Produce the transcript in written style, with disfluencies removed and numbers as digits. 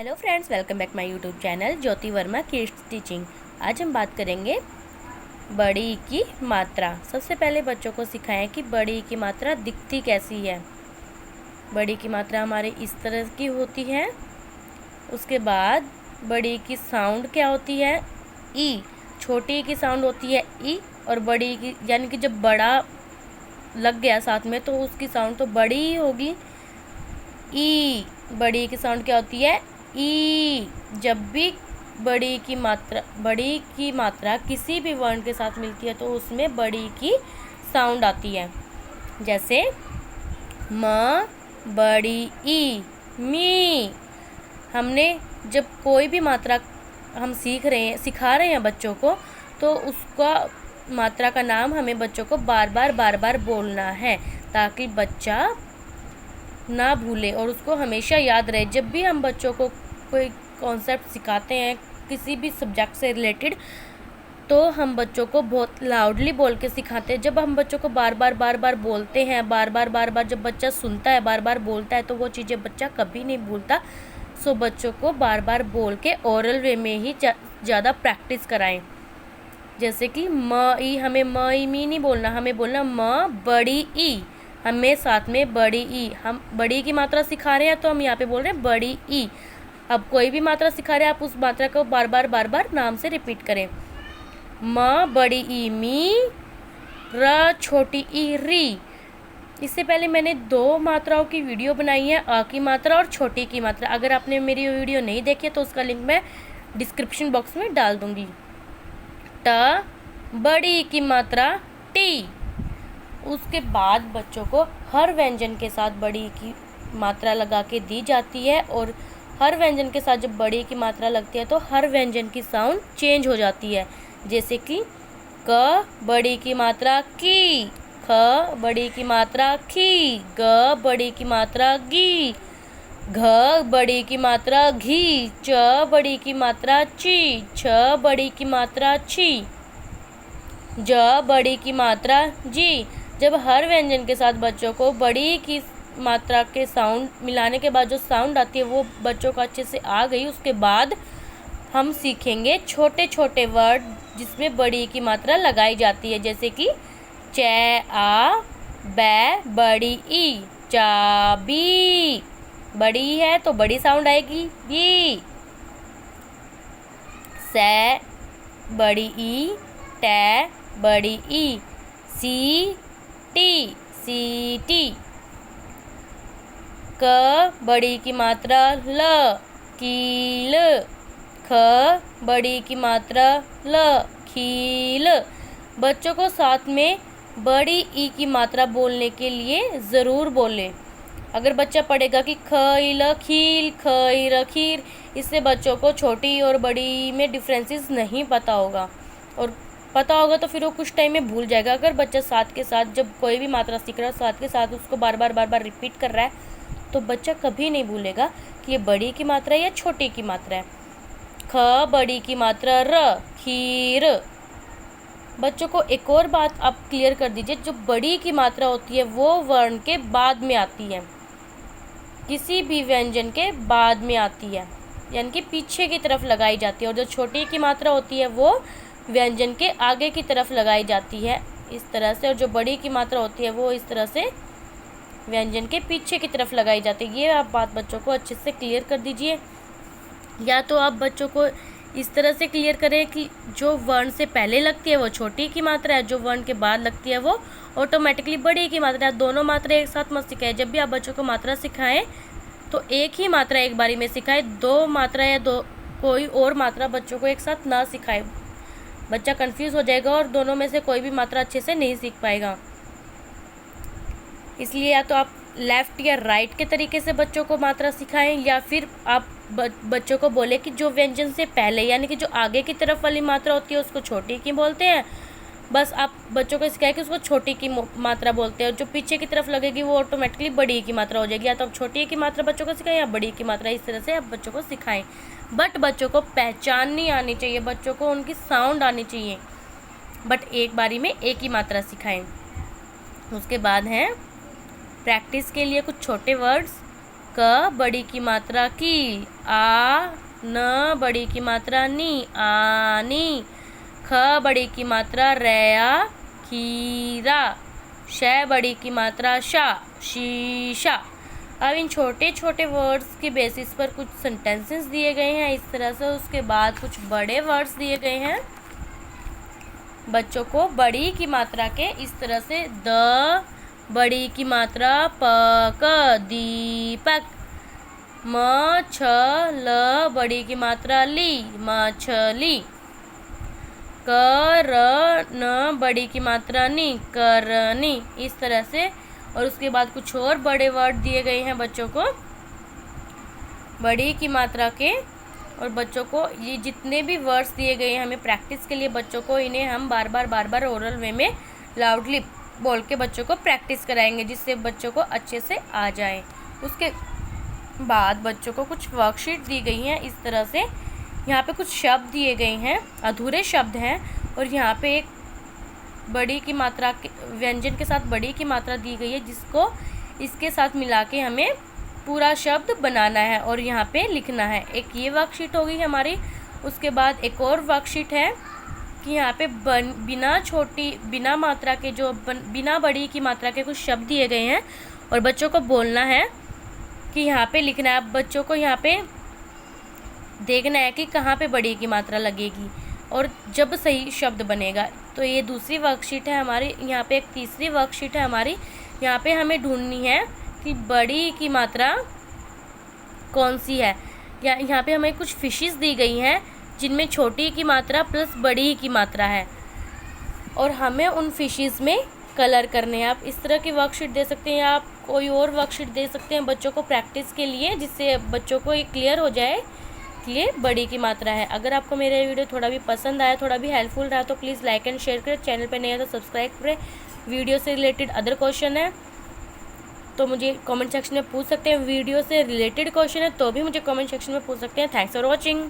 Hello friends, welcome back my YouTube channel Jyoti Verma kids teaching. आज हम बात करेंगे बड़ी ई की मात्रा। सबसे पहले बच्चों को सिखाएं कि बड़ी ई की मात्रा दिखती कैसी है। बड़ी ई की मात्रा हमारे इस तरह की होती है। उसके बाद बड़ी ई की साउंड क्या होती है, ई। छोटी ई की साउंड होती है ई, और बड़ी ई की यानी कि जब बड़ा लग गया साथ में तो उसकी साउंड तो बड़ी ही होगी, ई। बड़ी ई की साउंड क्या होती है, ई। जब भी बड़ी की मात्रा किसी भी वर्ण के साथ मिलती है तो उसमें बड़ी की साउंड आती है। जैसे म, बड़ी ई, मी। हमने जब कोई भी मात्रा हम सिखा रहे हैं बच्चों को, तो उसका मात्रा का नाम हमें बच्चों को बार बार बोलना है, ताकि बच्चा ना भूले और उसको हमेशा याद रहे। जब भी हम बच्चों को कोई कॉन्सेप्ट सिखाते हैं किसी भी सब्जेक्ट से रिलेटेड, तो हम बच्चों को बहुत लाउडली बोल के सिखाते हैं। जब हम बच्चों को बार बार बोलते हैं, बार बार जब बच्चा सुनता है, बार बार बोलता है, तो वो चीज़ें बच्चा कभी नहीं भूलता। सो बच्चों को बार बार बोल के ओरल वे में ही ज़्यादा प्रैक्टिस कराएं। जैसे कि म ई, हमें म ई मी नहीं बोलना, हमें बोलना म बड़ी ई। हमें साथ में बड़ी ई, हम बड़ी की मात्रा सिखा रहे हैं तो हम यहाँ पे बोल रहे हैं बड़ी ई। अब कोई भी मात्रा सिखा रहे हैं, आप उस मात्रा को बार बार नाम से रिपीट करें। म बड़ी ई मी, र छोटी ई री। इससे पहले मैंने 2 मात्राओं की वीडियो बनाई है, अ की मात्रा और छोटी की मात्रा। अगर आपने मेरी वीडियो नहीं देखी है तो उसका लिंक मैं डिस्क्रिप्शन बॉक्स में डाल दूँगी। ट बड़ी की मात्रा टी। उसके बाद बच्चों को हर व्यंजन के साथ बड़ी की मात्रा लगा के दी जाती है, और हर व्यंजन के साथ जब बड़ी की मात्रा लगती है तो हर व्यंजन की साउंड चेंज हो जाती है। जैसे कि क बड़ी की मात्रा की, ख बड़ी की मात्रा खी, ग बड़ी की मात्रा गी, घ बड़ी की मात्रा घी, च बड़ी की मात्रा ची, छ बड़ी की मात्रा छी, ज बड़ी की मात्रा जी। जब हर व्यंजन के साथ बच्चों को बड़ी की मात्रा के साउंड मिलाने के बाद जो साउंड आती है वो बच्चों को अच्छे से आ गई, उसके बाद हम सीखेंगे छोटे छोटे वर्ड जिसमें बड़ी की मात्रा लगाई जाती है। जैसे कि च आ बै बड़ी ई, चाबी। बड़ी है तो बड़ी साउंड आएगी बी। से बड़ी ई, टे बड़ी ई, सी टी, सीटी। क बड़ी की मात्रा ल, कील। ख बड़ी की मात्रा ल, खील। बच्चों को साथ में बड़ी ई की मात्रा बोलने के लिए ज़रूर बोलें। अगर बच्चा पढ़ेगा कि ख ई ल खील, ख ई र खीर, इससे बच्चों को छोटी और बड़ी में डिफरेंसेस नहीं पता होगा, और पता होगा तो फिर वो कुछ टाइम में भूल जाएगा। अगर बच्चा साथ के साथ जब कोई भी मात्रा सीख रहा है, साथ के साथ उसको बार बार रिपीट कर रहा है, तो बच्चा कभी नहीं भूलेगा कि ये बड़ी की मात्रा है या छोटी की मात्रा है। ख बड़ी की मात्रा र, खीर। बच्चों को एक और बात आप क्लियर कर दीजिए, जो बड़ी की मात्रा होती है वो वर्ण के बाद में आती है, किसी भी व्यंजन के बाद में आती है, यानी कि पीछे की तरफ लगाई जाती है। और जो छोटी की मात्रा होती है वो व्यंजन के आगे की तरफ लगाई जाती है, इस तरह से। और जो बड़ी की मात्रा होती है वो इस तरह से व्यंजन के पीछे की तरफ लगाई जाती है। ये आप बात बच्चों को अच्छे से क्लियर कर दीजिए, या तो आप बच्चों को इस तरह से क्लियर करें कि जो वर्ण से पहले लगती है वो छोटी की मात्रा है, जो वर्ण के बाद लगती है वो ऑटोमेटिकली बड़ी की मात्रा है। दोनों मात्रा एक साथ मत सिखाएं। जब भी आप बच्चों को मात्रा सिखाएं तो एक ही मात्रा एक बारी में सिखाएं, 2 मात्रा या कोई और मात्रा बच्चों को एक साथ ना सिखाएं। बच्चा कंफ्यूज हो जाएगा और दोनों में से कोई भी मात्रा अच्छे से नहीं सीख पाएगा। इसलिए या तो आप लेफ़्ट या राइट के तरीके से बच्चों को मात्रा सिखाएं, या फिर आप बच्चों को बोले कि जो व्यंजन से पहले यानी कि जो आगे की तरफ वाली मात्रा होती है उसको छोटी की बोलते हैं। बस आप बच्चों को सिखाएं कि उसको छोटी की मात्रा बोलते हैं, और जो पीछे की तरफ लगेगी वो ऑटोमेटिकली बड़ी की मात्रा हो जाएगी। या तो आप छोटी की मात्रा बच्चों को सिखाएं या बड़ी की मात्रा, इस तरह से आप बच्चों को सिखाएं। बट बच्चों को पहचान नहीं आनी चाहिए, बच्चों को उनकी साउंड आनी चाहिए। बट एक बारी में एक ही मात्रा सिखाएं। उसके बाद हैं प्रैक्टिस के लिए कुछ छोटे वर्ड्स। क बड़ी की मात्रा की, आ, न बड़ी की मात्रा नी, आनी। ख बड़ी की मात्रा रया, खीरा। श बड़ी की मात्रा शा, शीशा। अब इन छोटे छोटे वर्ड्स के बेसिस पर कुछ सेंटेंसेस दिए गए हैं इस तरह से। उसके बाद कुछ बड़े वर्ड्स दिए गए हैं बच्चों को बड़ी की मात्रा के इस तरह से। द बड़ी की मात्रा पक, दीपक। म छ ल बड़ी की मात्रा ली, मछली। क र न बड़ी की मात्रा नी, करनी। इस तरह से। और उसके बाद कुछ और बड़े वर्ड दिए गए हैं बच्चों को बड़ी की मात्रा के। और बच्चों को ये जितने भी वर्ड्स दिए गए हैं हमें प्रैक्टिस के लिए बच्चों को इन्हें हम बार बार ओरल वे में लाउडली बोल के बच्चों को प्रैक्टिस कराएंगे जिससे बच्चों को अच्छे से आ जाए। उसके बाद बच्चों को कुछ वर्कशीट दी गई हैं इस तरह से। यहाँ पे कुछ शब्द दिए गए हैं, अधूरे शब्द हैं। और यहाँ पे एक बड़ी की मात्रा के व्यंजन के साथ बड़ी की मात्रा दी गई है जिसको इसके साथ मिला के हमें पूरा शब्द बनाना है और यहाँ पे लिखना है। एक ये वर्कशीट होगी हमारी। उसके बाद एक और वर्कशीट है कि यहाँ पे बिना मात्रा के बिना बड़ी की मात्रा के कुछ शब्द दिए गए हैं और बच्चों को बोलना है कि यहाँ पे लिखना है। अब बच्चों को यहाँ पे देखना है कि कहाँ पे बड़ी की मात्रा लगेगी और जब सही शब्द बनेगा। तो ये दूसरी वर्कशीट है हमारी। यहाँ पे एक तीसरी वर्कशीट है हमारी। यहाँ पे हमें ढूंढनी है कि बड़ी की मात्रा कौन सी है। यहाँ पे हमें कुछ फिशेस दी गई हैं जिनमें छोटी की मात्रा प्लस बड़ी की मात्रा है और हमें उन फिशेस में कलर करने हैं। आप इस तरह की वर्कशीट दे सकते हैं या आप कोई और वर्कशीट दे सकते हैं बच्चों को प्रैक्टिस के लिए जिससे बच्चों को ये क्लियर हो जाए कि ये बड़ी की मात्रा है। अगर आपको मेरा वीडियो थोड़ा भी पसंद आया, थोड़ा भी हेल्पफुल रहा तो प्लीज़ लाइक एंड शेयर करें। चैनल पे नए हैं तो सब्सक्राइब करें। वीडियो से रिलेटेड अदर क्वेश्चन है तो मुझे कमेंट सेक्शन में पूछ सकते हैं। वीडियो से रिलेटेड क्वेश्चन है तो भी मुझे कमेंट सेक्शन में पूछ सकते हैं। Thanks for watching.